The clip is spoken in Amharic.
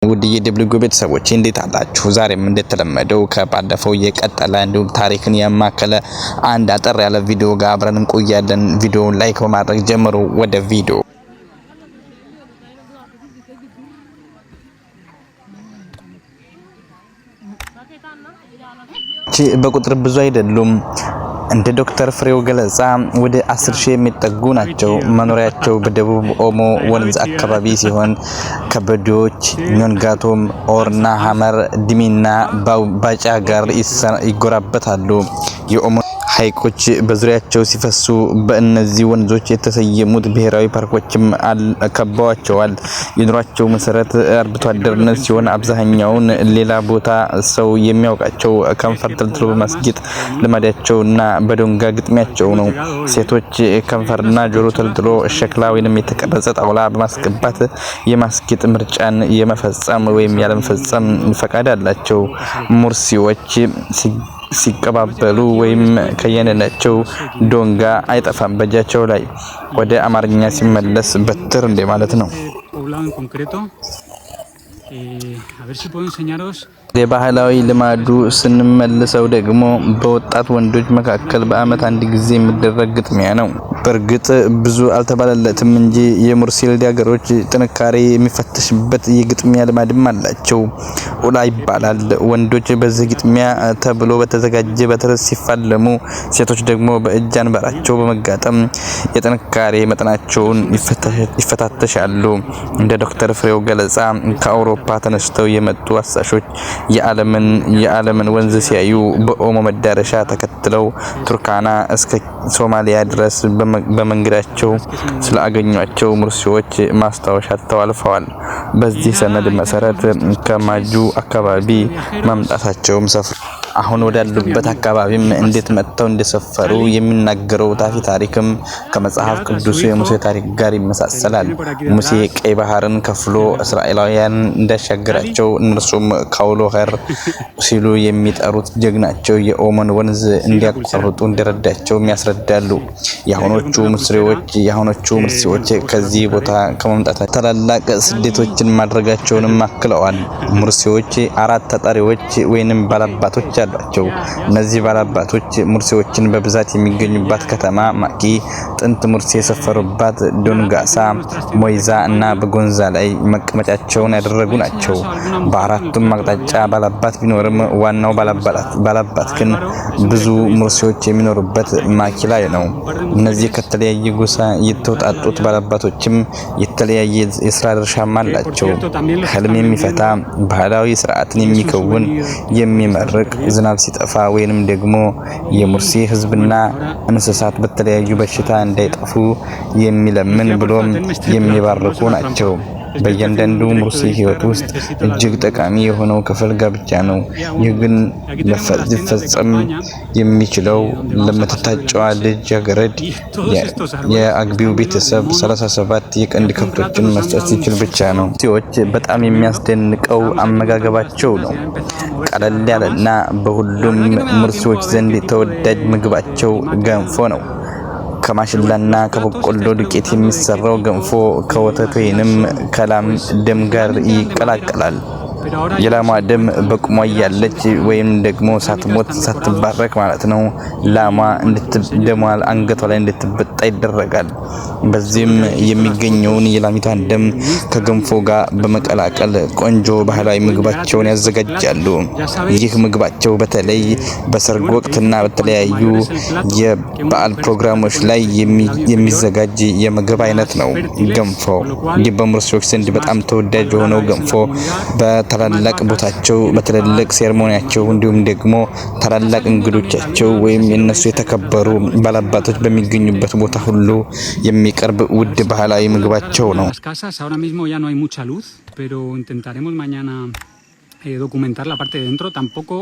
ውድ የደብሊው ቤተሰቦች እንዴት አላችሁ? ዛሬም እንደተለመደው ከባለፈው የቀጠለ እንዲሁም ታሪክን ያማከለ አንድ አጠር ያለ ቪዲዮ ጋር አብረን እንቆያለን። ቪዲዮውን ላይክ በማድረግ ጀምሩ። ወደ ቪዲዮ በቁጥር ብዙ አይደሉም። እንደ ዶክተር ፍሬው ገለጻ ወደ 10,000 የሚጠጉ ናቸው። መኖሪያቸው በደቡብ ኦሞ ወንዝ አካባቢ ሲሆን ከበዶች ኞንጋቶም፣ ኦርና፣ ሐመር፣ ዲሚና ባጫ ጋር ይጎራበታሉ። የኦሞ ሐይቆች በዙሪያቸው ሲፈሱ በእነዚህ ወንዞች የተሰየሙት ብሔራዊ ፓርኮችም ከበዋቸዋል። የኑሯቸው መሰረት አርብቶ አደርነት ሲሆን አብዛኛውን ሌላ ቦታ ሰው የሚያውቃቸው ከንፈር ተልትሎ በማስጌጥ ልማዳቸውና በዶንጋ ግጥሚያቸው ነው። ሴቶች ከንፈርና ጆሮ ተልትሎ ሸክላ ወይንም የተቀረጸ ጣውላ በማስገባት የማስጌጥ ምርጫን የመፈጸም ወይም ያለመፈጸም ፈቃድ አላቸው። ሙርሲዎች ሲቀባበሉ ወይም ከየነናቸው ዶንጋ አይጠፋም በእጃቸው ላይ። ወደ አማርኛ ሲመለስ በትር እንደ ማለት ነው። የባህላዊ ልማዱ ስንመልሰው ደግሞ በወጣት ወንዶች መካከል በአመት አንድ ጊዜ የሚደረግ ግጥሚያ ነው። በእርግጥ ብዙ አልተባለለትም እንጂ የሙርሲ ልጃገረዶች ጥንካሬ የሚፈተሽበት የግጥሚያ ልማድም አላቸው። ኡላ ይባላል። ወንዶች በዚህ ግጥሚያ ተብሎ በተዘጋጀ በትር ሲፋለሙ፣ ሴቶች ደግሞ በእጅ አንባራቸው በመጋጠም የጥንካሬ መጠናቸውን ይፈታተሻሉ። እንደ ዶክተር ፍሬው ገለጻ ከአውሮፓ ተነስተው የመጡ አሳሾች የዓለምን ወንዝ ሲያዩ በኦሞ መዳረሻ ተከትለው ቱርካና እስከ ሶማሊያ ድረስ በመንገዳቸው ስላገኟቸው ሙርሲዎች ማስታወሻ ተዋልፈዋል። በዚህ ሰነድ መሰረት ከማጁ አካባቢ መምጣታቸውም ሰፍሩ አሁን ወዳሉበት አካባቢም እንዴት መጥተው እንደሰፈሩ የሚናገረው ታሪክም ከመጽሐፍ ቅዱስ የሙሴ ታሪክ ጋር ይመሳሰላል። ሙሴ ቀይ ባህርን ከፍሎ እስራኤላውያን እንዳሻገራቸው እነርሱም ካውሎኸር ሲሉ የሚጠሩት ጀግናቸው የኦሞን ወንዝ እንዲያቋርጡ እንደረዳቸው ያስረዳሉ። የአሁኖቹ ሙርሲዎች ከዚህ ቦታ ከመምጣታቸው ታላላቅ ስደቶችን ማድረጋቸውንም አክለዋል። ሙርሲዎች 4 ተጠሪዎች ወይንም ባላባቶች አሏቸው። እነዚህ ባላባቶች ሙርሲዎችን በብዛት የሚገኙባት ከተማ ማቂ፣ ጥንት ሙርሲ የሰፈሩባት ዶንጋሳ፣ ሞይዛ እና በጎንዛ ላይ መቀመጫቸውን ያደረጉ ናቸው። በአራቱም አቅጣጫ ባላባት ቢኖርም ዋናው ባላባት ግን ብዙ ሙርሲዎች የሚኖሩበት ማኪ ላይ ነው። እነዚህ ከተለያየ ጎሳ የተውጣጡት ባላባቶችም የተለያየ የስራ ድርሻም አላቸው። ህልም የሚፈታ፣ ባህላዊ ስርዓትን የሚከውን፣ የሚመርቅ፣ ዝናብ ሲጠፋ ወይንም ደግሞ የሙርሲ ህዝብና እንስሳት በተለያዩ በሽታ እንዳይጠፉ የሚለምን ብሎም የሚባርኩ ናቸው። በእያንዳንዱ ሙርሲ ህይወት ውስጥ እጅግ ጠቃሚ የሆነው ክፍል ጋብቻ ነው። ይህ ግን ሊፈጸም የሚችለው ለምትታጨዋ ልጃገረድ የአግቢው ቤተሰብ 37 የቀንድ ከብቶችን መስጠት ሲችል ብቻ ነው። ሙርሲዎች በጣም የሚያስደንቀው አመጋገባቸው ነው። ቀለል ያለና በሁሉም ሙርሲዎች ዘንድ ተወዳጅ ምግባቸው ገንፎ ነው። ከማሽላና ከበቆሎ ዱቄት የሚሰራው ገንፎ ከወተት ወይንም ከላም ደም ጋር ይቀላቀላል። የላሟ ደም በቁሟ ያለች ወይም ደግሞ ሳትሞት ሳትባረክ ማለት ነው ላሟ ደሟ አንገቷ ላይ እንድትበጣ ይደረጋል። በዚህም የሚገኘውን የላሚቷን ደም ከገንፎ ጋር በመቀላቀል ቆንጆ ባህላዊ ምግባቸውን ያዘጋጃሉ። ይህ ምግባቸው በተለይ በሰርግ ወቅትና በተለያዩ የበዓል ፕሮግራሞች ላይ የሚዘጋጅ የምግብ አይነት ነው ገንፎ። ይህ በሙርሲዎች ዘንድ በጣም ተወዳጅ የሆነው ገንፎ በታላላቅ ቦታቸው በትልልቅ ሴርሞኒያቸው እንዲሁም ደግሞ ታላላቅ እንግዶቻቸው ወይም የነሱ የተከበሩ ባላባቶች በሚገኙበት ቦታ ሁሉ የሚቀርብ ውድ ባህላዊ ምግባቸው ነው። documentar la parte de dentro. Tampoco